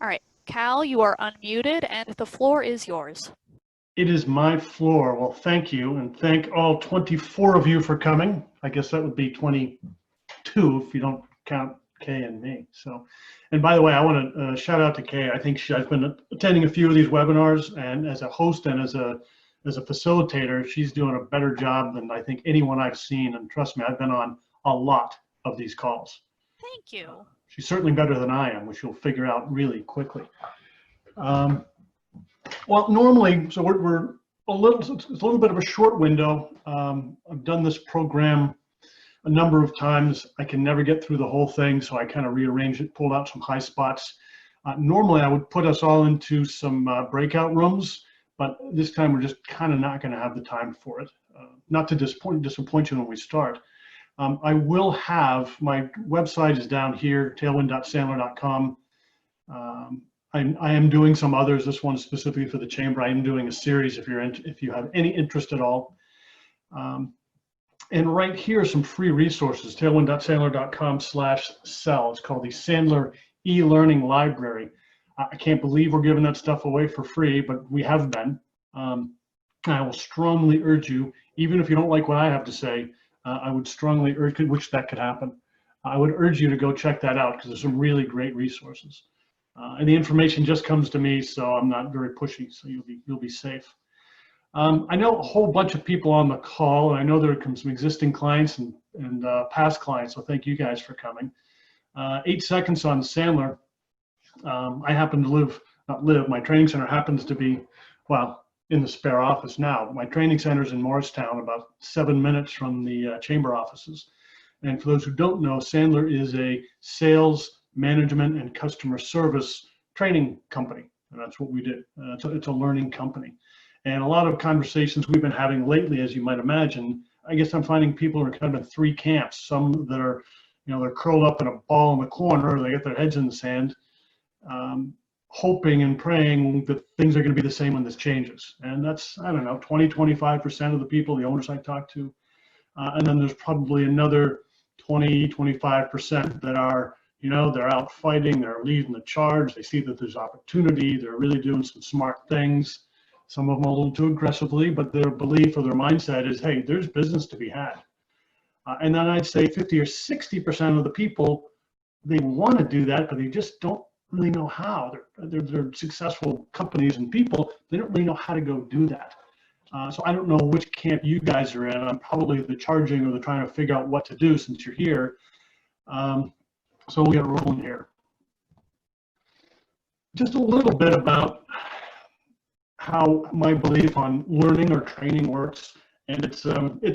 All right, Cal, you are unmuted and the floor is yours. It is my floor. Well, thank you, and thank all 24 of you for coming. I guess that would be 22 if you don't count Kay and me. So, and by the way, I want to shout out to Kay. I think I've been attending a few of these webinars, and as a host and as a facilitator, she's doing a better job than I think anyone I've seen. And trust me, I've been on a lot of these calls. Thank you. She's certainly better than I am, which you'll figure out really quickly. Well, normally, so we're it's a little bit of a short window. I've done this program a number of times. I can never get through the whole thing, so I kind of rearranged it, pulled out some high spots. Normally, I would put us all into some breakout rooms, but this time we're just kind of not going to have the time for it. Not to disappoint you when we start. I will have, my website is down here, tailwind.sandler.com. I am doing some others. This one specifically for the chamber. I am doing a series if you have any interest at all. And right here are some free resources, tailwind.sandler.com/sell. It's called the Sandler e-learning library. I can't believe we're giving that stuff away for free, but we have been. I will strongly urge you, even if you don't like what I have to say, I would strongly urge, which that could happen. I would urge you to go check that out because there's some really great resources. And the information just comes to me, so I'm not very pushy, so you'll be safe. I know a whole bunch of people on the call, and I know there are some existing clients and past clients, so thank you guys for coming. 8 seconds on Sandler. I happen to my training center happens to be, well, in the spare office now. My training center is in Morristown, about 7 minutes from the chamber offices. And for those who don't know, Sandler is a sales, management, and customer service training company. And that's what we do. It's a learning company. And a lot of conversations we've been having lately, as you might imagine, I guess I'm finding people are kind of in 3 camps. Some that are, they're curled up in a ball in the corner, or they get their heads in the sand, hoping and praying that things are going to be the same when this changes. And that's, I don't know, 20-25% of the people, the owners I talk to. And then there's probably another 20-25% that are, they're out fighting, they're leading the charge, they see that there's opportunity, they're really doing some smart things. Some of them a little too aggressively, but their belief or their mindset is, hey, there's business to be had. And then I'd say 50 or 60% of the people, they want to do that, but they just don't really know how. They're successful companies and people, they don't really know how to go do that. So I don't know which camp you guys are in. I'm probably the charging or the trying to figure out what to do since you're here. So we'll get rolling here. Just a little bit about how my belief on learning or training works, and it's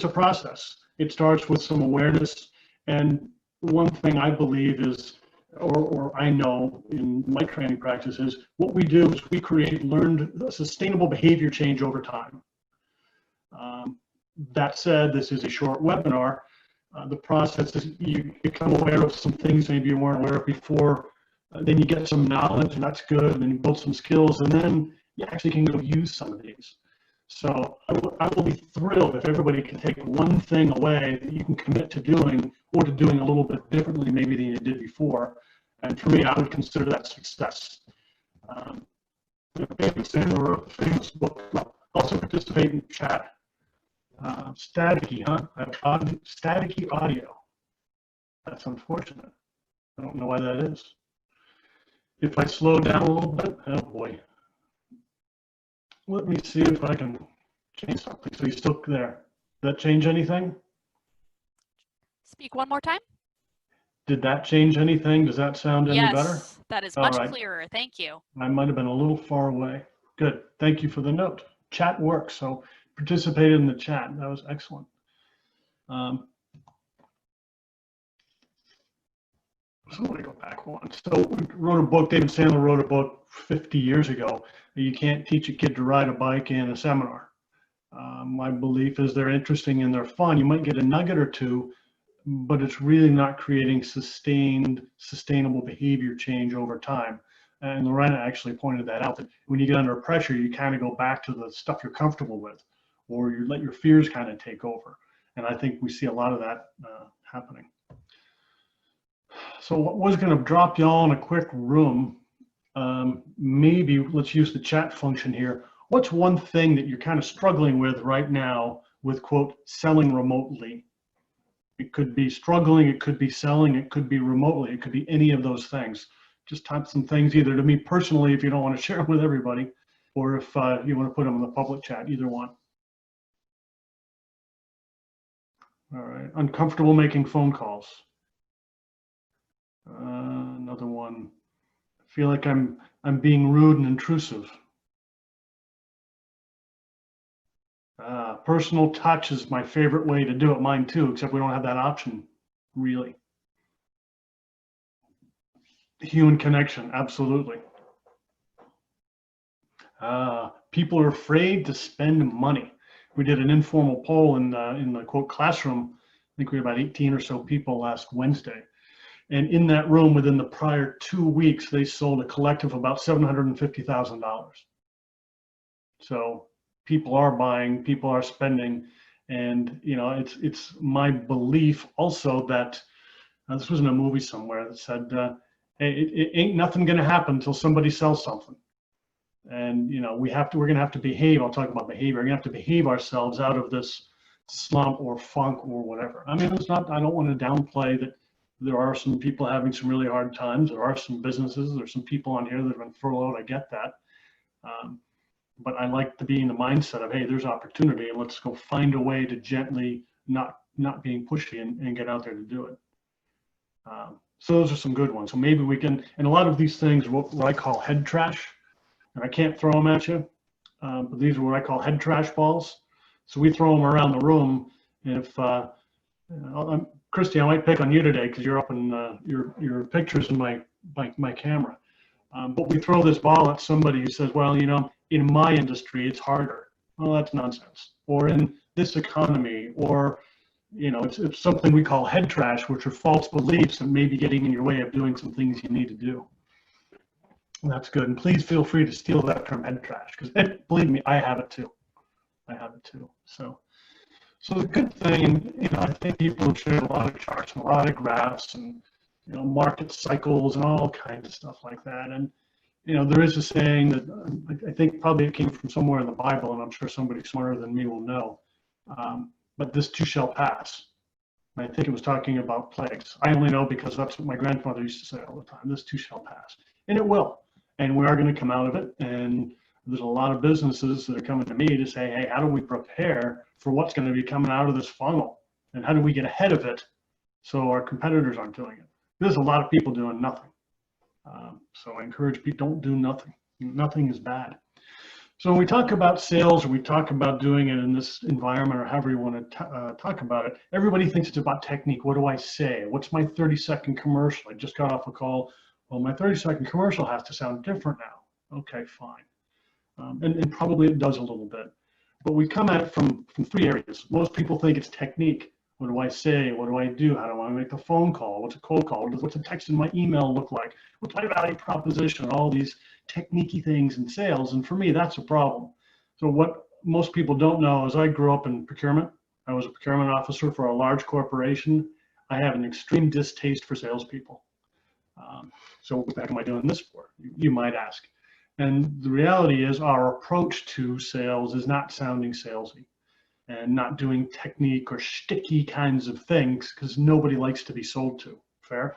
a process. It starts with some awareness, and one thing I believe is, or I know in my training practice is, what we do is we create learned sustainable behavior change over time. That said, this is a short webinar. The process is you become aware of some things maybe you weren't aware of before, then you get some knowledge, and that's good, and then you build some skills, and then you actually can go use some of these. So I will be thrilled if everybody can take one thing away that you can commit to doing, or to doing a little bit differently maybe than you did before. And for me, I would consider that success. David Sandler wrote a famous book. Also participate in chat. Staticky, huh? Staticky audio. That's unfortunate. I don't know why that is. If I slow down a little bit, oh boy. Let me see if I can change something. So you're still there. Did that change anything? Speak one more time. Did that change anything? Does that sound any better? Yes, that is much clearer. Thank you. I might have been a little far away. Good. Thank you for the note. Chat works. So participated in the chat. That was excellent. So let me go back one. So we wrote a book, David Sandler wrote a book 50 years ago. You can't teach a kid to ride a bike in a seminar. My belief is they're interesting and they're fun. You might get a nugget or two, but it's really not creating sustainable behavior change over time. And Lorena actually pointed that out, that when you get under pressure, you kind of go back to the stuff you're comfortable with, or you let your fears kind of take over. And I think we see a lot of that happening. So what was going to drop y'all in a quick room. Maybe let's use the chat function here. What's one thing that you're kind of struggling with right now with, quote, selling remotely? It could be struggling, it could be selling, it could be remotely, it could be any of those things. Just type some things either to me personally if you don't want to share them with everybody, or if you want to put them in the public chat, either one. All right, uncomfortable making phone calls. Another one. I feel like I'm being rude and intrusive. Personal touch is my favorite way to do it. Mine too, except we don't have that option, really. Human connection, absolutely. People are afraid to spend money. We did an informal poll in the quote classroom. I think we had about 18 or so people last Wednesday. And in that room, within the prior 2 weeks, they sold a collective of about $750,000. So people are buying, people are spending, and you know, it's my belief also that this was in a movie somewhere that said, hey, it ain't nothing going to happen until somebody sells something. And you know, we're going to have to behave. I'll talk about behavior. We're going to have to behave ourselves out of this slump or funk or whatever. I mean, it's not. I don't want to downplay that. There are some people having some really hard times. There are some businesses. There's some people on here that have been furloughed. I get that. But I like to be in the mindset of, hey, there's opportunity, and let's go find a way to gently, not being pushy, and get out there to do it. So those are some good ones. So maybe we can, and a lot of these things, what I call head trash, and I can't throw them at you, but these are what I call head trash balls. So we throw them around the room. And if Christy, I might pick on you today because you're up in your pictures in my camera. But we throw this ball at somebody who says, well, you know, in my industry, it's harder. Well, that's nonsense. Or in this economy, or, you know, it's something we call head trash, which are false beliefs and maybe getting in your way of doing some things you need to do. And that's good. And please feel free to steal that term head trash, because believe me, I have it too. I have it too. So the good thing, you know, I think people have shared a lot of charts and a lot of graphs and, you know, market cycles and all kinds of stuff like that. And, you know, there is a saying that I think probably it came from somewhere in the Bible, and I'm sure somebody smarter than me will know. But this too shall pass. And I think it was talking about plagues. I only know because that's what my grandfather used to say all the time. This too shall pass. And it will. And we are going to come out of it. And there's a lot of businesses that are coming to me to say, hey, how do we prepare for what's going to be coming out of this funnel? And how do we get ahead of it so our competitors aren't doing it? There's a lot of people doing nothing. So I encourage people, don't do nothing. Nothing is bad. So when we talk about sales, or we talk about doing it in this environment, or however you want to talk about it, everybody thinks it's about technique. What do I say? What's my 30-second commercial? I just got off a call. Well, my 30-second commercial has to sound different now. Okay, fine. And probably it does a little bit. But we come at it from 3 areas. Most people think it's technique. What do I say? What do I do? How do I make the phone call? What's a cold call? What's a text in my email look like? What's my value proposition? All these technique-y things in sales. And for me, that's a problem. So what most people don't know is I grew up in procurement. I was a procurement officer for a large corporation. I have an extreme distaste for salespeople. So what the heck am I doing this for? You might ask. And the reality is our approach to sales is not sounding salesy and not doing technique or shticky kinds of things, because nobody likes to be sold to. Fair?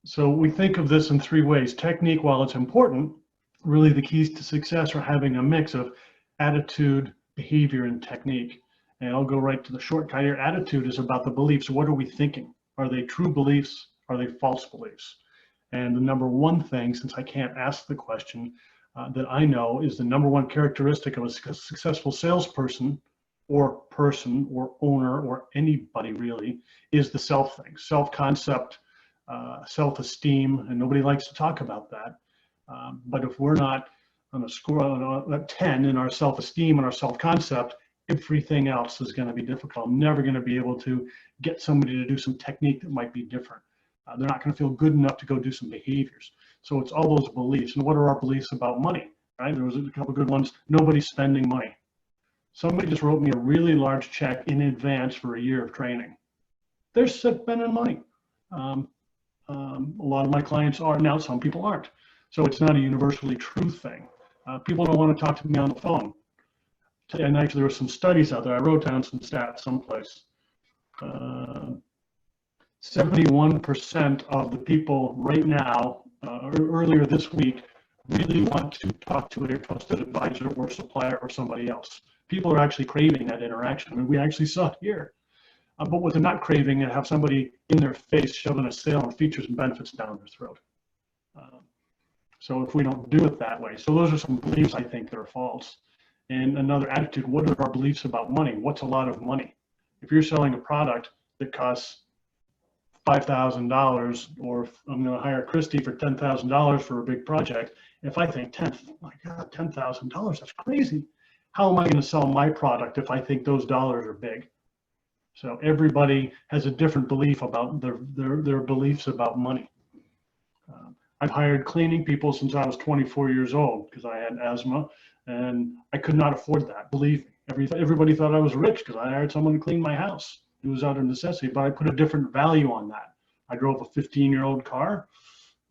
So we think of this in 3 ways. Technique, while it's important, really the keys to success are having a mix of attitude, behavior, and technique. And I'll go right to the shortcut here. Attitude is about the beliefs. What are we thinking? Are they true beliefs? Are they false beliefs? And the number one thing, since I can't ask the question, that I know is the number one characteristic of a successful salesperson or person or owner or anybody really is the self thing, self-concept, self-esteem, and nobody likes to talk about that. But if we're not on a score on a 10 in our self-esteem and our self-concept, everything else is going to be difficult. I'm never going to be able to get somebody to do some technique that might be different. They're not going to feel good enough to go do some behaviors. So it's all those beliefs. And what are our beliefs about money? Right? There was a couple good ones. Nobody's spending money. Somebody just wrote me a really large check in advance for a year of training. They're spending money. A lot of my clients are now. Some people aren't. So it's not a universally true thing. People don't want to talk to me on the phone. And actually, there were some studies out there. I wrote down some stats someplace. 71% of the people right now, earlier this week, really want to talk to a trusted advisor or supplier or somebody else. People are actually craving that interaction. I mean, we actually saw it here. But what they're not craving is have somebody in their face shoving a sale and features and benefits down their throat. So if we don't do it that way, so those are some beliefs I think that are false. And another attitude, what are our beliefs about money? What's a lot of money? If you're selling a product that costs $5,000, or if I'm going to hire Christy for $10,000 for a big project, if I think my God, $10,000, that's crazy. How am I going to sell my product if I think those dollars are big? So everybody has a different belief about their beliefs about money. I've hired cleaning people since I was 24 years old because I had asthma and I could not afford that. Believe me, everybody thought I was rich because I hired someone to clean my house. It was out of necessity, but I put a different value on that. I drove a 15-year-old car.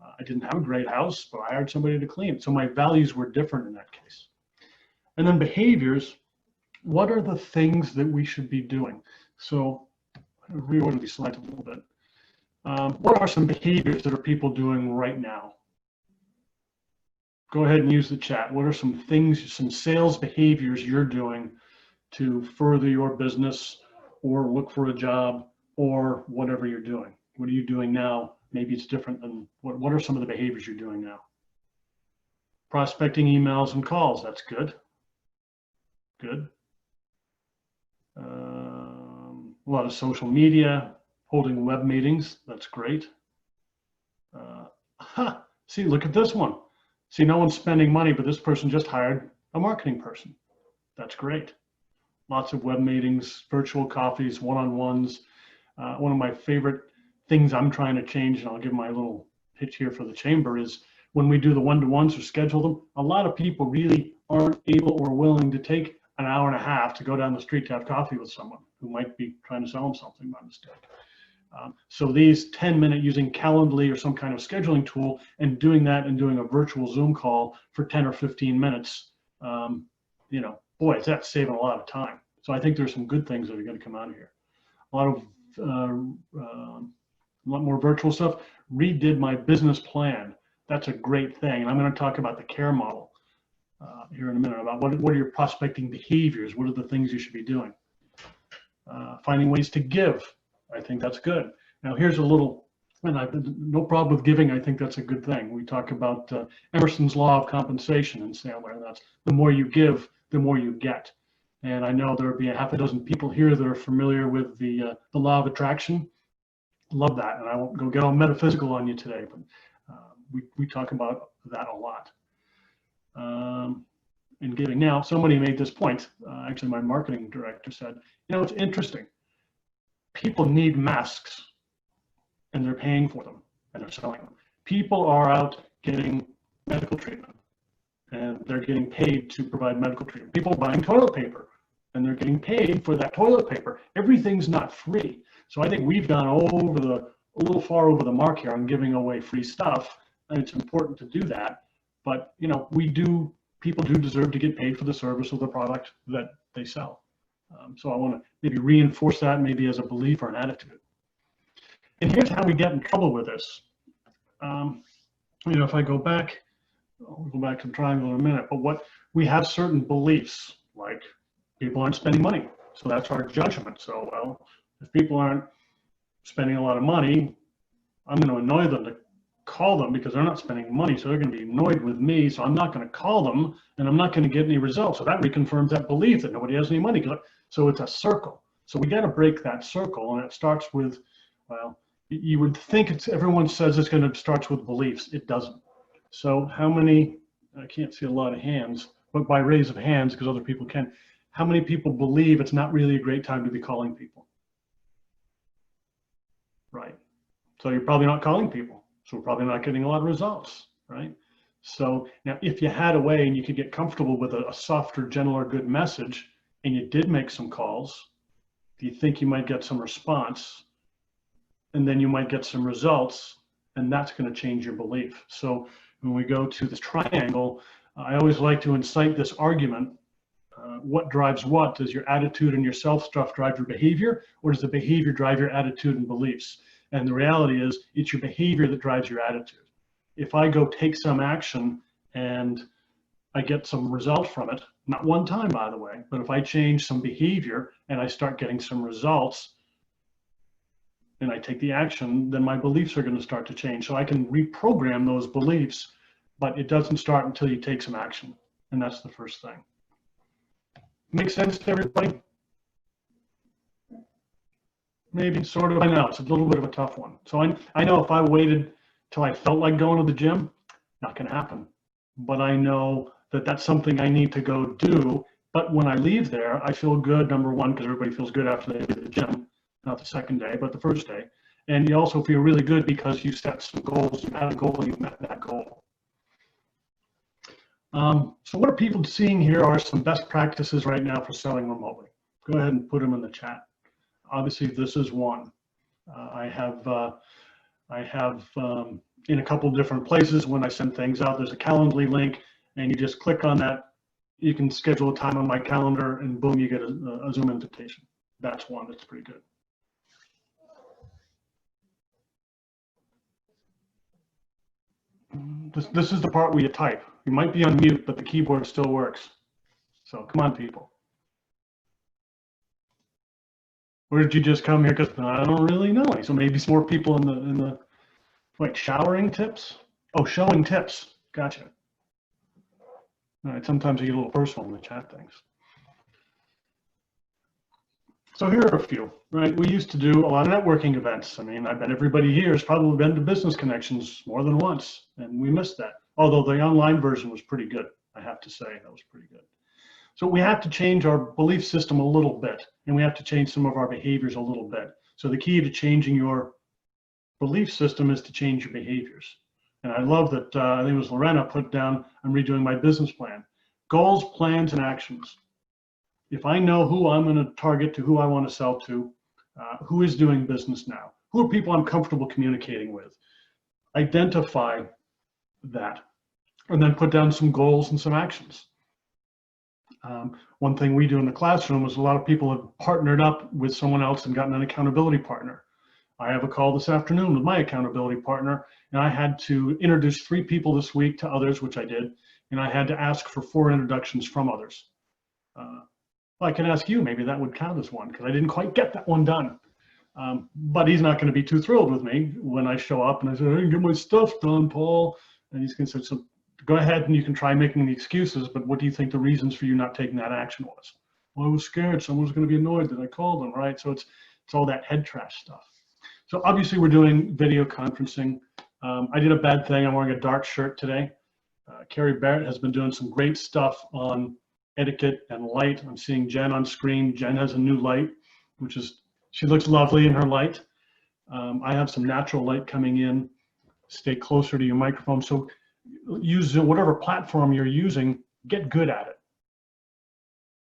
I didn't have a great house, but I hired somebody to clean. So my values were different in that case. And then behaviors, what are the things that we should be doing? So I'm going to reorder these slides a little bit. What are some behaviors that are people doing right now? Go ahead and use the chat. What are some things, some sales behaviors you're doing to further your business or look for a job or whatever you're doing? What are you doing now? Maybe it's different than, what are some of the behaviors you're doing now? Prospecting emails and calls, that's good. Good. A lot of social media, holding web meetings, that's great. See, look at this one. See, no one's spending money, but this person just hired a marketing person. That's great. Lots of web meetings, virtual coffees, one-on-ones. One of my favorite things I'm trying to change, and I'll give my little pitch here for the chamber, is when we do the one-to-ones or schedule them, a lot of people really aren't able or willing to take an hour and a half to go down the street to have coffee with someone who might be trying to sell them something by mistake. So these 10-minute using Calendly or some kind of scheduling tool and doing that and doing a virtual Zoom call for 10 or 15 minutes, you know, boy, that's saving a lot of time. So I think there's some good things that are going to come out of here. A lot more virtual stuff. Redid my business plan. That's a great thing. And I'm going to talk about the CARE model here in a minute, about what are your prospecting behaviors? What are the things you should be doing? Finding ways to give. I think that's good. Now here's a little, and I've no problem with giving. I think that's a good thing. We talk about Emerson's law of compensation in Sandler, and that's the more you give, the more you get. And I know there'll be a half a dozen people here that are familiar with the law of attraction. Love that, and I won't go get all metaphysical on you today, but we talk about that a lot. In giving. Now, somebody made this point. Actually, my marketing director said, you know, it's interesting. People need masks, and they're paying for them, and they're selling them. People are out getting medical treatment, and they're getting paid to provide medical treatment. People buying toilet paper, and they're getting paid for that toilet paper. Everything's not free. So I think we've gone a little far over the mark here on giving away free stuff, and it's important to do that. But you know, people do deserve to get paid for the service of the product that they sell. So I want to maybe reinforce that, maybe as a belief or an attitude. And here's how we get in trouble with this. You know, if I go back, I'll go back to the triangle in a minute, but we have certain beliefs, like people aren't spending money. So that's our judgment. So, well, if people aren't spending a lot of money, I'm going to annoy them to call them because they're not spending money. So they're going to be annoyed with me. So I'm not going to call them and I'm not going to get any results. So that reconfirms that belief that nobody has any money. So it's a circle. So we got to break that circle. And it starts with, well, you would think everyone says it's going to start with beliefs. It doesn't. So how many, I can't see a lot of hands, but by raise of hands, because other people can, how many people believe it's not really a great time to be calling people? Right. So you're probably not calling people. So we're probably not getting a lot of results, right? So now if you had a way and you could get comfortable with a softer, gentler, good message, and you did make some calls, do you think you might get some response? And then you might get some results, and that's going to change your belief. So when we go to this triangle, I always like to incite this argument. What drives what? Does your attitude and your self stuff drive your behavior, or does the behavior drive your attitude and beliefs? And the reality is, it's your behavior that drives your attitude. If I go take some action and I get some result from it, not one time, by the way, but if I change some behavior and I start getting some results and I take the action, then my beliefs are going to start to change. So I can reprogram those beliefs, but it doesn't start until you take some action. And that's the first thing. Make sense to everybody? Maybe sort of. I know it's a little bit of a tough one. So I know if I waited till I felt like going to the gym, not going to happen. But I know that that's something I need to go do. But when I leave there, I feel good, number one, because everybody feels good after they leave the gym, not the second day, but the first day. And you also feel really good because you set some goals, you had a goal, you met that goal. So what are people seeing here are some best practices right now for selling remotely. Go ahead and put them in the chat. Obviously, this is one. I have in a couple different places when I send things out, there's a Calendly link, and you just click on that. You can schedule a time on my calendar, and boom, you get a Zoom invitation. That's one that's pretty good. This is the part where you type. You might be on mute, but the keyboard still works. So come on, people. Or did you just come here because I don't really know any? So maybe some more people in the like showering tips. Oh, showing tips. Gotcha. All right. Sometimes I get a little personal in the chat things. So here are a few. Right. We used to do a lot of networking events. I mean, I bet everybody here has probably been to Business Connections more than once, and we missed that. Although the online version was pretty good, I have to say that was pretty good. So we have to change our belief system a little bit, and we have to change some of our behaviors a little bit. So the key to changing your belief system is to change your behaviors. And I love that, I think it was Lorena put down, I'm redoing my business plan. Goals, plans, and actions. If I know who I'm going to target to, who I want to sell to, who is doing business now, who are people I'm comfortable communicating with, identify that, and then put down some goals and some actions. One thing we do in the classroom is a lot of people have partnered up with someone else and gotten an accountability partner. I have a call this afternoon with my accountability partner, and I had to introduce 3 people this week to others, which I did, and I had to ask for 4 introductions from others. Well, I can ask you, maybe that would count as one, because I didn't quite get that one done. But he's not going to be too thrilled with me when I show up and I say, I didn't get my stuff done, Paul. And he's going to say, so go ahead and you can try making the excuses, but what do you think the reasons for you not taking that action was? Well, I was scared someone was going to be annoyed that I called them, right? So it's all that head trash stuff. So obviously we're doing video conferencing. I did a bad thing. I'm wearing a dark shirt today. Carrie Barrett has been doing some great stuff on etiquette and light. I'm seeing Jen on screen. Jen has a new light, which is, she looks lovely in her light. I have some natural light coming in. Stay closer to your microphone. So use whatever platform you're using, get good at it.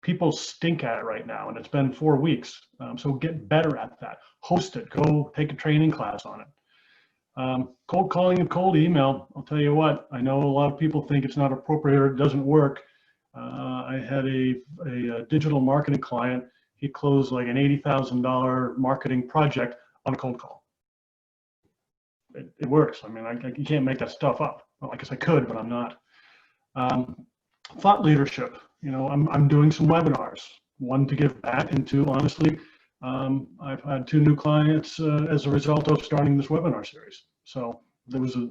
People stink at it right now, and it's been 4 weeks. So get better at that. Host it. Go take a training class on it. Cold calling and cold email. I'll tell you what, I know a lot of people think it's not appropriate or it doesn't work. I had a digital marketing client. He closed like an $80,000 marketing project on a cold call. It works. I mean, you can't make that stuff up. Well, I guess I could, but I'm not. Thought leadership. You know, I'm doing some webinars. One to give back, and 2, honestly, I've had 2 new clients as a result of starting this webinar series. So there was a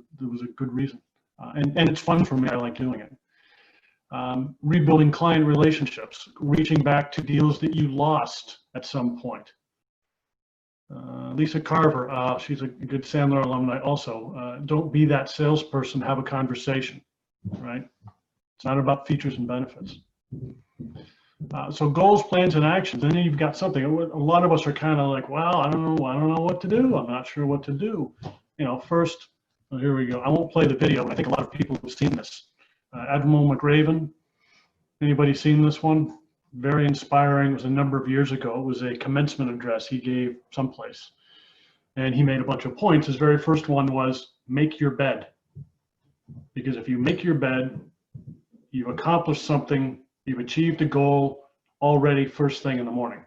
good reason, and it's fun for me. I like doing it. Rebuilding client relationships, reaching back to deals that you lost at some point. Lisa Carver, she's a good Sandler alumni also. Don't be that salesperson, have a conversation, right? It's not about features and benefits. So goals, plans, and actions, and then you've got something. A lot of us are kind of like, well, I don't know what to do. I'm not sure what to do. You know, first, well, here we go. I won't play the video, but I think a lot of people have seen this. Admiral McRaven, anybody seen this one? Very inspiring. It was a number of years ago. It was a commencement address he gave someplace, and he made a bunch of points. His very first one was, make your bed. Because if you make your bed, you've accomplished something, you've achieved a goal already first thing in the morning.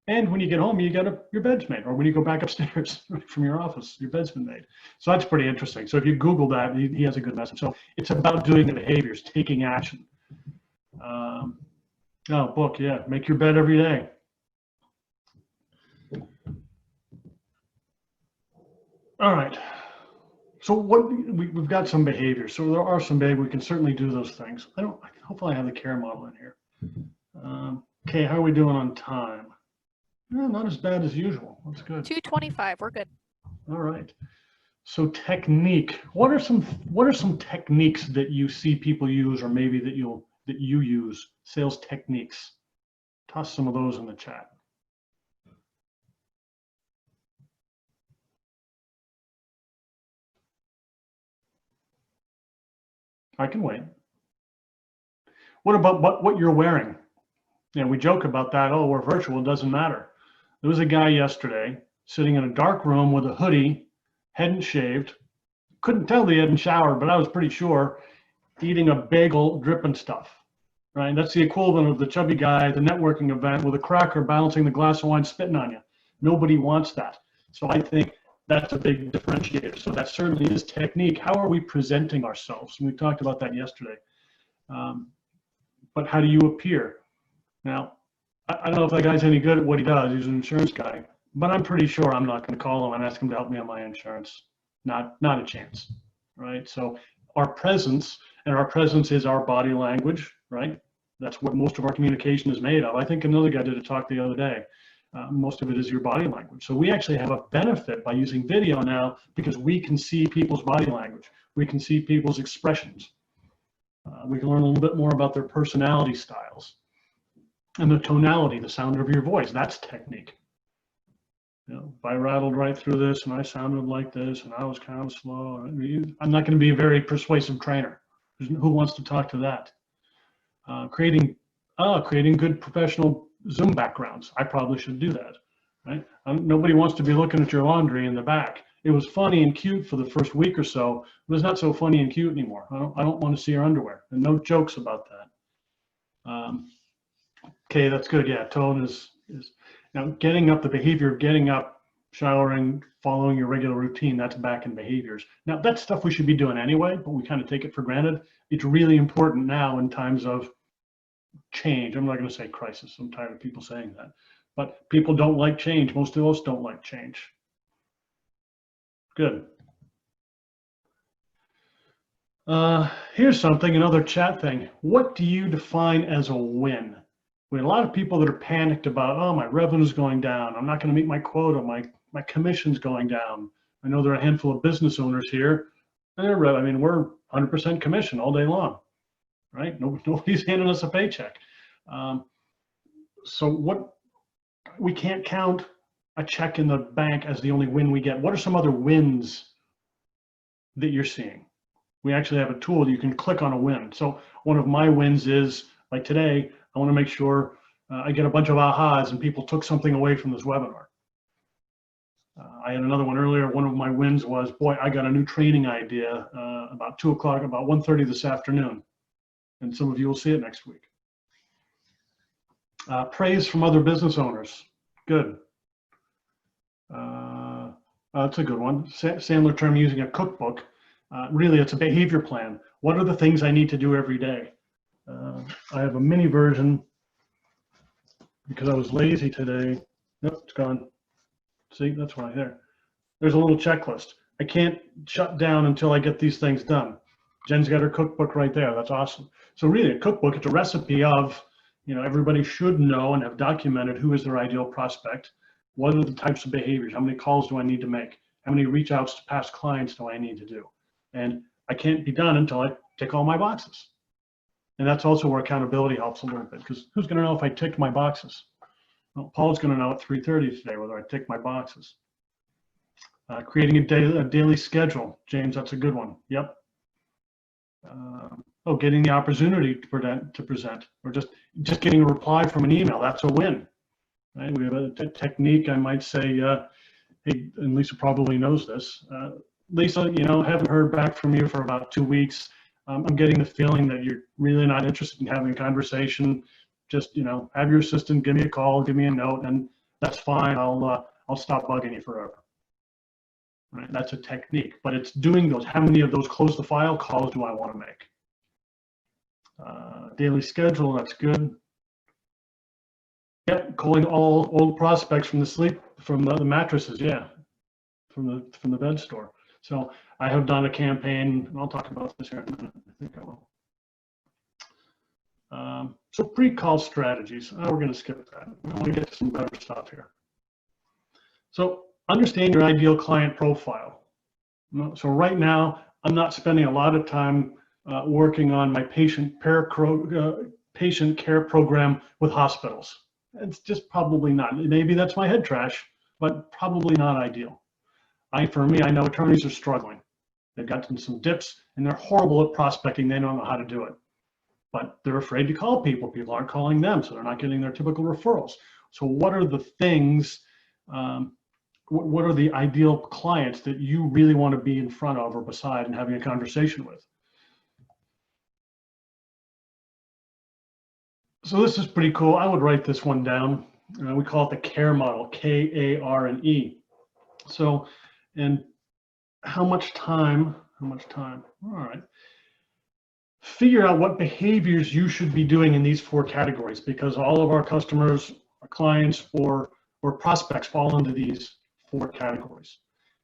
And when you get home, you got your bed's made, or when you go back upstairs from your office, your bed's been made. So that's pretty interesting. So if you Google that, he has a good message. So it's about doing the behaviors, taking action. Book, yeah, make your bed every day. All right. So we've got some behaviors. So there are some behaviors. We can certainly do those things. Hopefully I have the care model in here. Okay, how are we doing on time? Not as bad as usual. That's good. 2:25. We're good. All right. So technique. What are some techniques that you see people use, or maybe that you use? Sales techniques. Toss some of those in the chat. I can wait. What about what you're wearing? We joke about that. Oh, we're virtual. It doesn't matter. There was a guy yesterday sitting in a dark room with a hoodie, hadn't shaved. Couldn't tell that he hadn't showered, but I was pretty sure, eating a bagel, dripping stuff. Right? That's the equivalent of the chubby guy at the networking event with a cracker balancing the glass of wine, spitting on you. Nobody wants that. So I think that's a big differentiator. So that certainly is technique. How are we presenting ourselves? And we talked about that yesterday. But how do you appear? Now, I don't know if that guy's any good at what he does. He's an insurance guy, but I'm pretty sure I'm not going to call him and ask him to help me on my insurance. Not a chance, right? So our presence, and our presence is our body language, right? That's what most of our communication is made of. I think another guy did a talk the other day. Most of it is your body language. So we actually have a benefit by using video now, because we can see people's body language. We can see people's expressions. We can learn a little bit more about their personality styles. And the tonality, the sound of your voice, that's technique. If I rattled right through this and I sounded like this and I was kind of slow, I'm not going to be a very persuasive trainer. Who wants to talk to that? Creating good professional Zoom backgrounds. I probably should do that, right? Nobody wants to be looking at your laundry in the back. It was funny and cute for the first week or so, but it's not so funny and cute anymore. I don't want to see your underwear, and no jokes about that. Okay, that's good. Yeah, tone is now getting up, the behavior of getting up, showering, following your regular routine, that's back in behaviors. Now, that's stuff we should be doing anyway, but we kind of take it for granted. It's really important now in times of change. I'm not going to say crisis. I'm tired of people saying that. But people don't like change. Most of us don't like change. Good. Here's something, another chat thing. What do you define as a win? We have a lot of people that are panicked about, oh, my revenue's going down. I'm not going to meet my quota. My commission's going down. I know there are a handful of business owners here. We're 100% commission all day long, right? Nobody's handing us a paycheck. So we can't count a check in the bank as the only win we get. What are some other wins that you're seeing? We actually have a tool that you can click on a win. So one of my wins is, like today, I want to make sure I get a bunch of ahas and people took something away from this webinar. I had another one earlier. One of my wins was, boy, I got a new training idea about 2 o'clock, about 1:30 this afternoon. And some of you will see it next week. Praise from other business owners. Good. That's a good one. Sandler term using a cookbook. Really, it's a behavior plan. What are the things I need to do every day? I have a mini version because I was lazy today. Nope, it's gone. See, that's why there. There's a little checklist. I can't shut down until I get these things done. Jen's got her cookbook right there. That's awesome. So really, a cookbook, it's a recipe of, everybody should know and have documented who is their ideal prospect. What are the types of behaviors? How many calls do I need to make? How many reach outs to past clients do I need to do? And I can't be done until I tick all my boxes. And that's also where accountability helps a little bit, because who's going to know if I ticked my boxes? Well, Paul's going to know at 3:30 today whether I ticked my boxes. Creating a daily schedule. James, that's a good one. Yep. Getting the opportunity to present, or just getting a reply from an email. That's a win. Right? We have a technique, I might say, hey, and Lisa probably knows this. Lisa, haven't heard back from you for about 2 weeks. I'm getting the feeling that you're really not interested in having a conversation. Just, have your assistant give me a call, give me a note, and that's fine. I'll stop bugging you forever. Right? That's a technique, but it's doing those. How many of those close the file calls do I want to make? Daily schedule, that's good. Yep, calling all old prospects from the mattresses, yeah, from the bed store. So I have done a campaign, and I'll talk about this here in a minute. I think I will. So pre-call strategies. We're going to skip that. I want to get to some better stuff here. So understand your ideal client profile. So right now, I'm not spending a lot of time working on my patient care program with hospitals. It's just probably not. Maybe that's my head trash, but probably not ideal. For me, I know attorneys are struggling. They've gotten some dips, and they're horrible at prospecting. They don't know how to do it. But they're afraid to call people. People aren't calling them, so they're not getting their typical referrals. So what are the things, what are the ideal clients that you really want to be in front of or beside and having a conversation with? So this is pretty cool. I would write this one down. We call it the CARE model, K-A-R-E. So, and how much time? All right. Figure out what behaviors you should be doing in these 4 categories, because all of our customers, our clients, or prospects fall into these 4 categories.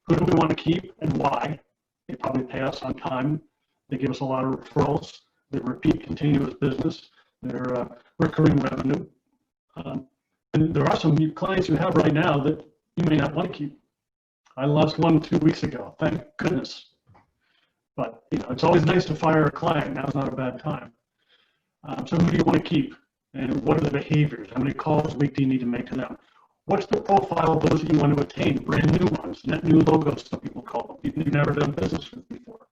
Who do we want to keep and why? They probably pay us on time. They give us a lot of referrals. They repeat continuous business. They're recurring revenue. And there are some clients you have right now that you may not want to keep. I lost one 2 weeks ago, thank goodness. But it's always nice to fire a client. Now's not a bad time. So who do you want to keep? And what are the behaviors? How many calls a week do you need to make to them? What's the profile of those that you want to attain? Brand new ones, net new logos, some people call them. People you've never done business with before.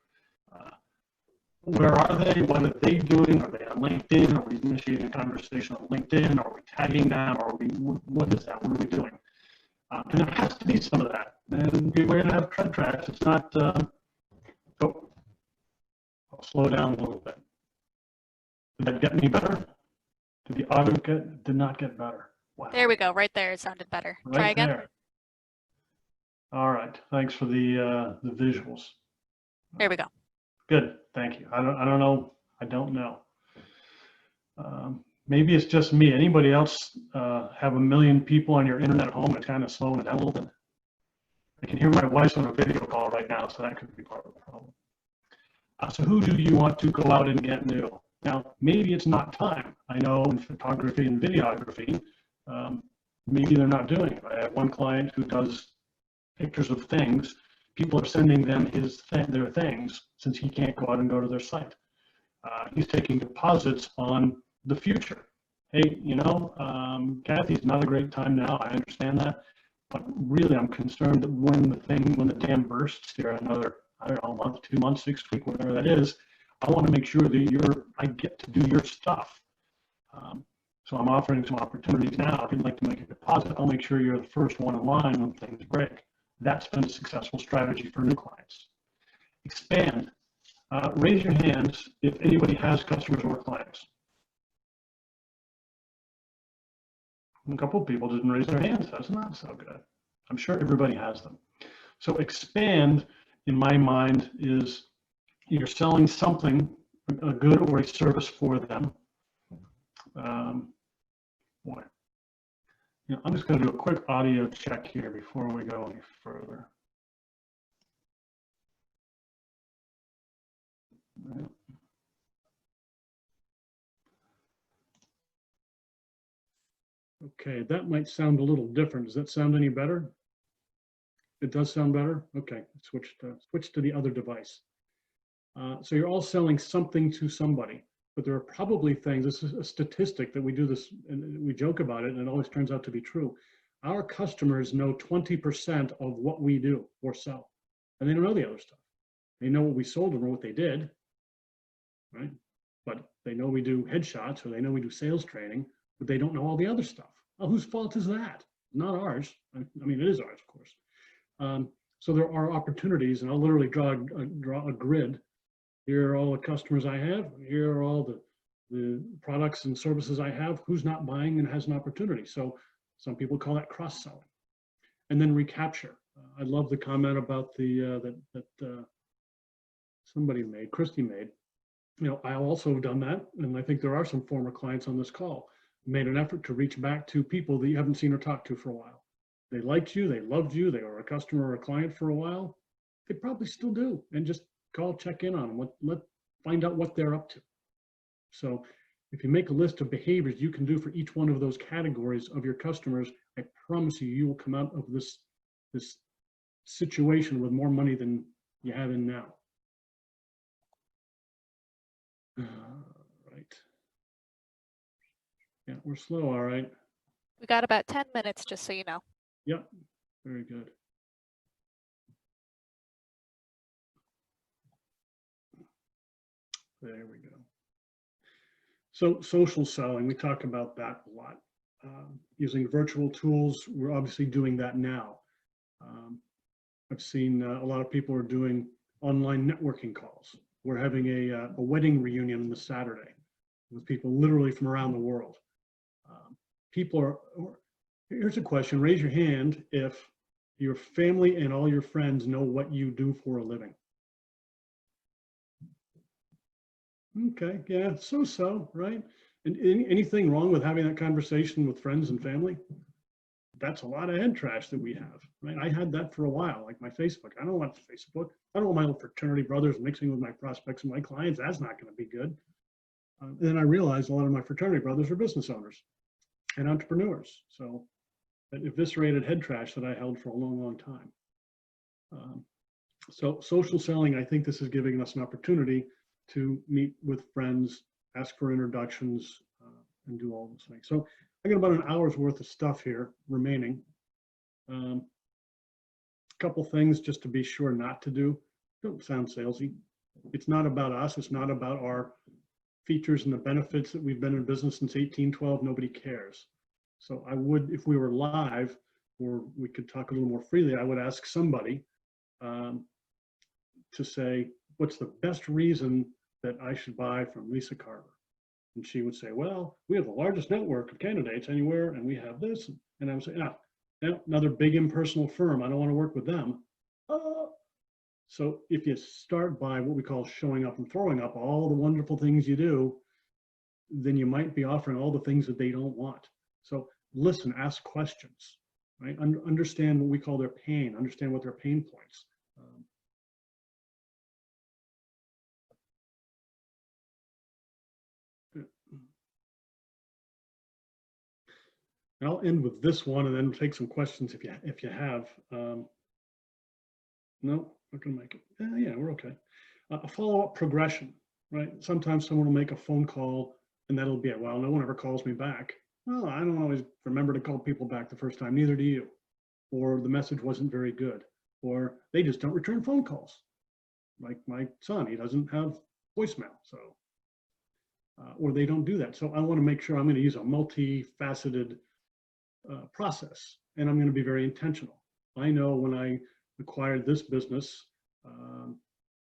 Where are they? What are they doing? Are they on LinkedIn? Are we initiating a conversation on LinkedIn? Are we tagging them? What is that? What are we doing? And there has to be some of that. And we're going to have tread tracks. It's not, I'll slow down a little bit. Did that get any better? Did the audio did not get better? Wow. There we go. Right there. It sounded better. Right Try again. there. All right. Thanks for the visuals. There we go. Good. Thank you. I don't know. I don't know. Maybe it's just me. Anybody else have 1 million people on your internet at home? It's kind of slowing it down a little bit. I can hear my wife's on a video call right now, so that could be part of the problem. So who do you want to go out and get new? Now, maybe it's not time. I know in photography and videography, maybe they're not doing it. I have one client who does pictures of things. People are sending them their things since he can't go out and go to their site. He's taking deposits on the future. Hey, Kathy, it's not a great time now. I understand that. But really, I'm concerned that when the dam bursts here, another, I don't know, month, 2 months, 6 weeks, whatever that is, I want to make sure that I get to do your stuff. So I'm offering some opportunities now. If you'd like to make a deposit, I'll make sure you're the first one in line when things break. That's been a successful strategy for new clients. Expand. Raise your hands if anybody has customers or clients. A couple of people didn't raise their hands. That's not so good. I'm sure everybody has them. So expand, in my mind, is you're selling something, a good or a service for them. I'm just going to do a quick audio check here before we go any further. Okay, that might sound a little different. Does that sound any better? It does sound better? Okay, switch to the other device. So you're all selling something to somebody, but there are probably things, this is a statistic that we do this, and we joke about it, and it always turns out to be true. Our customers know 20% of what we do or sell, and they don't know the other stuff. They know what we sold them or what they did, right? But they know we do headshots, or they know we do sales training, but they don't know all the other stuff. Well, whose fault is that? Not ours. I mean, it is ours, of course. So there are opportunities, and I'll literally draw a grid. Here are all the customers I have. Here are all the products and services I have. Who's not buying and has an opportunity? So some people call that cross-selling. And then recapture. I love the comment about the that somebody made, Christy made. You know, I also have done that, and I think there are some former clients on this call made an effort to reach back to people that you haven't seen or talked to for a while. They liked you, they loved you, they were a customer or a client for a while. They probably still do, and just call, check in on them, find out what they're up to. So if you make a list of behaviors you can do for each one of those categories of your customers, I promise you, you will come out of this situation with more money than you have in now. Right. Yeah, we're slow, all right. We got about 10 minutes, just so you know. Yep, very good. There we go. So social selling, we talk about that a lot. Using virtual tools, we're obviously doing that now. I've seen a lot of people are doing online networking calls. We're having a wedding reunion this Saturday with people literally from around the world. Here's a question, raise your hand if your family and all your friends know what you do for a living. Okay, yeah, so, right? And anything wrong with having that conversation with friends and family? That's a lot of head trash that we have, right? I had that for a while, like my Facebook. I don't want Facebook. I don't want my old fraternity brothers mixing with my prospects and my clients. That's not going to be good. And then I realized a lot of my fraternity brothers are business owners and entrepreneurs. So that eviscerated head trash that I held for a long, long time. So social selling, I think this is giving us an opportunity to meet with friends, ask for introductions, and do all those things. So I got about an hour's worth of stuff here remaining. A couple things just to be sure not to do. Don't sound salesy. It's not about us. It's not about our features and the benefits that we've been in business since 1812. Nobody cares. So I would, if we were live or we could talk a little more freely, I would ask somebody to say, what's the best reason that I should buy from Lisa Carver? And she would say, well, we have the largest network of candidates anywhere, and we have this. And I would say, another big impersonal firm. I don't want to work with them. So if you start by what we call showing up and throwing up all the wonderful things you do, then you might be offering all the things that they don't want. So listen, ask questions, right? Understand what we call their pain, understand what their pain points. And I'll end with this one and then take some questions if you have. No, not gonna make it. Yeah, we're okay. A follow-up progression, right? Sometimes someone will make a phone call and that'll be it. Well, no one ever calls me back. Well, I don't always remember to call people back the first time, neither do you. Or the message wasn't very good. Or they just don't return phone calls. Like my son, he doesn't have voicemail, so. Or they don't do that. So I wanna make sure I'm gonna use a multifaceted process, and I'm going to be very intentional. I know when I acquired this business,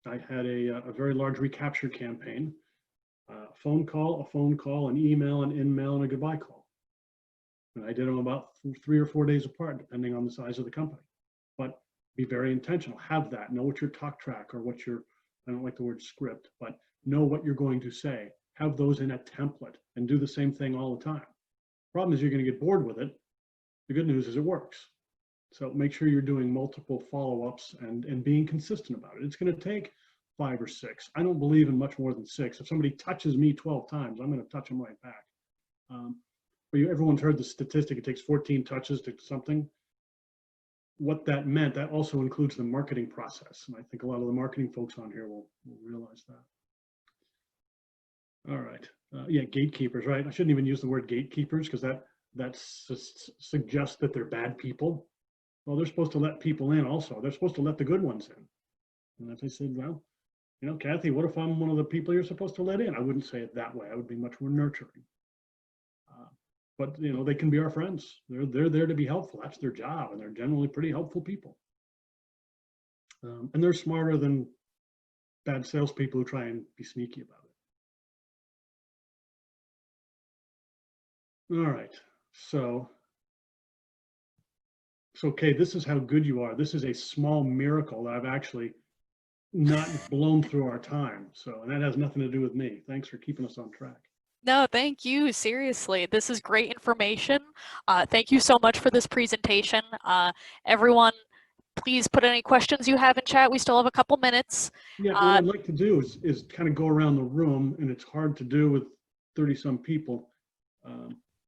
I had a very large recapture campaign, a phone call, an email, an in-mail, and a goodbye call. And I did them about 3 or 4 days apart, depending on the size of the company. But be very intentional, have that, know what your talk track or what your, I don't like the word script, but know what you're going to say. Have those in a template and do the same thing all the time. Problem is you're going to get bored with it. The good news is it works. So make sure you're doing multiple follow-ups and being consistent about it. It's going to take 5 or 6. I don't believe in much more than 6. If somebody touches me 12 times, I'm going to touch them right back. But everyone's heard the statistic, it takes 14 touches to something. What that meant, that also includes the marketing process. And I think a lot of the marketing folks on here will realize that. All right. Yeah, gatekeepers, right? I shouldn't even use the word gatekeepers because that suggests that they're bad people. Well, they're supposed to let people in also. They're supposed to let the good ones in. And if I said, well, you know, Kathy, what if I'm one of the people you're supposed to let in? I wouldn't say it that way. I would be much more nurturing. But, you know, they can be our friends. They're there to be helpful. That's their job. And they're generally pretty helpful people. And they're smarter than bad salespeople who try and be sneaky about it. All right, so okay, this is how good you are. This is a small miracle that I've actually not blown through our time. So, and that has nothing to do with me. Thanks for keeping us on track. No, thank you. Seriously, this is great information. Thank you so much for this presentation. Everyone, please put any questions you have in chat. We still have a couple minutes. Yeah, what I'd like to do is kind of go around the room, and it's hard to do with 30-some people.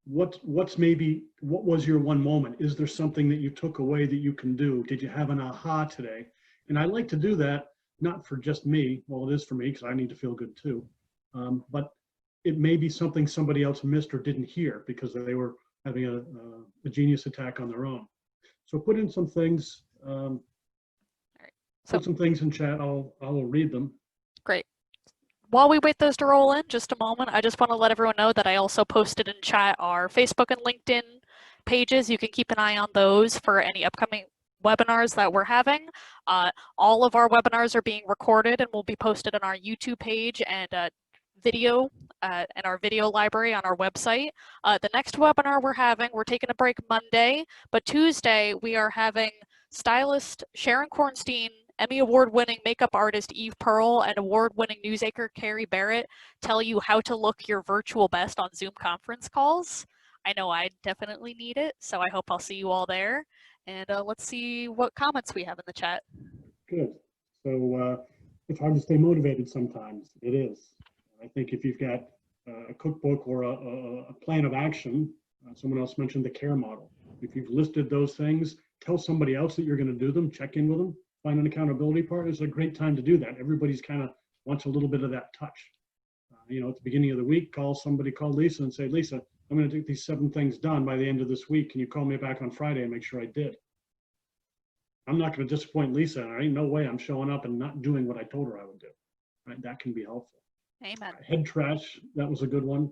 What was your one moment? Is there something that you took away that you can do? Did you have an aha today? And I like to do that, not for just me. Well, it is for me because I need to feel good too. But it may be something somebody else missed or didn't hear because they were having a genius attack on their own. So put in some things. Put some things in chat. I will read them. Great. While we wait those to roll in, just a moment, I just want to let everyone know that I also posted in chat our Facebook and LinkedIn pages. You can keep an eye on those for any upcoming webinars that we're having. All of our webinars are being recorded and will be posted on our YouTube page and video and our video library on our website. The next webinar we're taking a break Monday, but Tuesday we are having stylist Sharon Kornstein, Emmy Award-winning makeup artist Eve Pearl, and award-winning news anchor Carrie Barrett tell you how to look your virtual best on Zoom conference calls. I know I definitely need it, so I hope I'll see you all there. And let's see what comments we have in the chat. Good. So it's hard to stay motivated sometimes. It is. I think if you've got a cookbook or a plan of action, someone else mentioned the CARE model. If you've listed those things, tell somebody else that you're going to do them, check in with them, find an accountability partner. It's a great time to do that. Everybody's kind of wants a little bit of that touch. You know, at the beginning of the week, call Lisa and say, Lisa, I'm going to get these 7 things done by the end of this week. Can you call me back on Friday and make sure I did? I'm not going to disappoint Lisa. There ain't no way I'm showing up and not doing what I told her I would do. Right? That can be helpful. Amen. Head trash, that was a good one.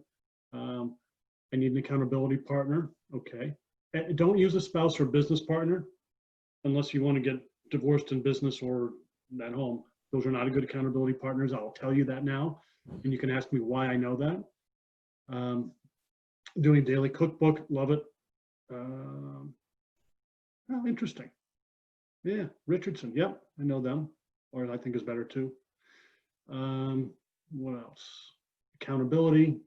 I need an accountability partner. Okay. Don't use a spouse or business partner unless you want to get divorced in business or at home. Those are not a good accountability partners. I'll tell you that now. And you can ask me why I know that. Doing daily cookbook, love it. Oh, interesting. Yeah, Richardson. Yep, I know them. Or I think is better too. What else? Accountability.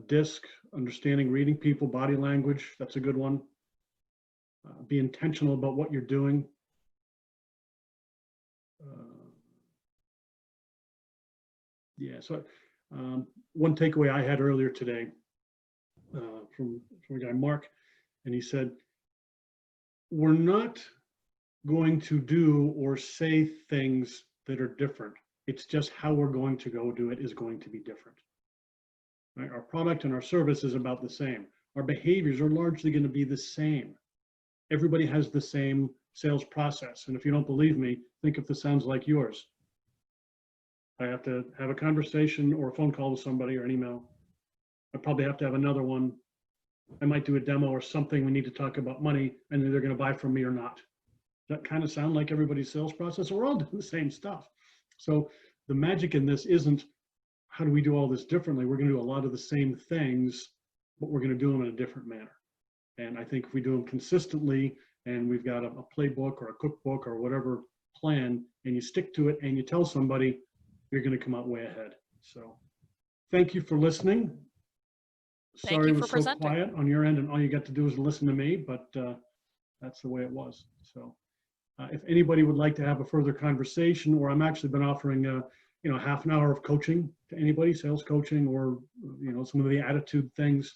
DISC, understanding, reading people, body language. That's a good one. Be intentional about what you're doing. Yeah, so one takeaway I had earlier today from a guy, Mark, and he said, we're not going to do or say things that are different. It's just how we're going to go do it is going to be different. Right? Our product and our service is about the same. Our behaviors are largely going to be the same. Everybody has the same sales process. And if you don't believe me, think if this sounds like yours. I have to have a conversation or a phone call with somebody or an email. I probably have to have another one. I might do a demo or something. We need to talk about money and they're going to buy from me or not. Does that kind of sound like everybody's sales process? We're all doing the same stuff. So the magic in this isn't how do we do all this differently? We're going to do a lot of the same things, but we're going to do them in a different manner. And I think if we do them consistently and we've got a playbook or a cookbook or whatever plan and you stick to it and you tell somebody, you're going to come out way ahead. So thank you for listening. Sorry it was so quiet on your end and all you got to do is listen to me, but that's the way it was. So if anybody would like to have a further conversation, or I'm actually been offering half an hour of coaching to anybody, sales coaching, or some of the attitude things,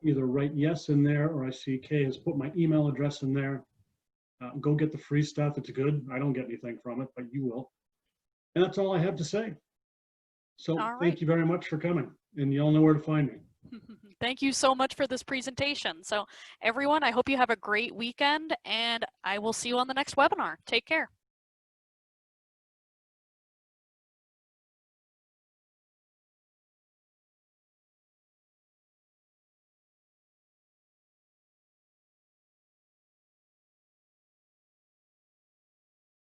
either write yes in there, or I see Kay has put my email address in there. Go get the free stuff. It's good. I don't get anything from it, but you will. And that's all I have to say. So thank you very much for coming, and you all know where to find me. Thank you so much for this presentation. So everyone, I hope you have a great weekend, and I will see you on the next webinar. Take care.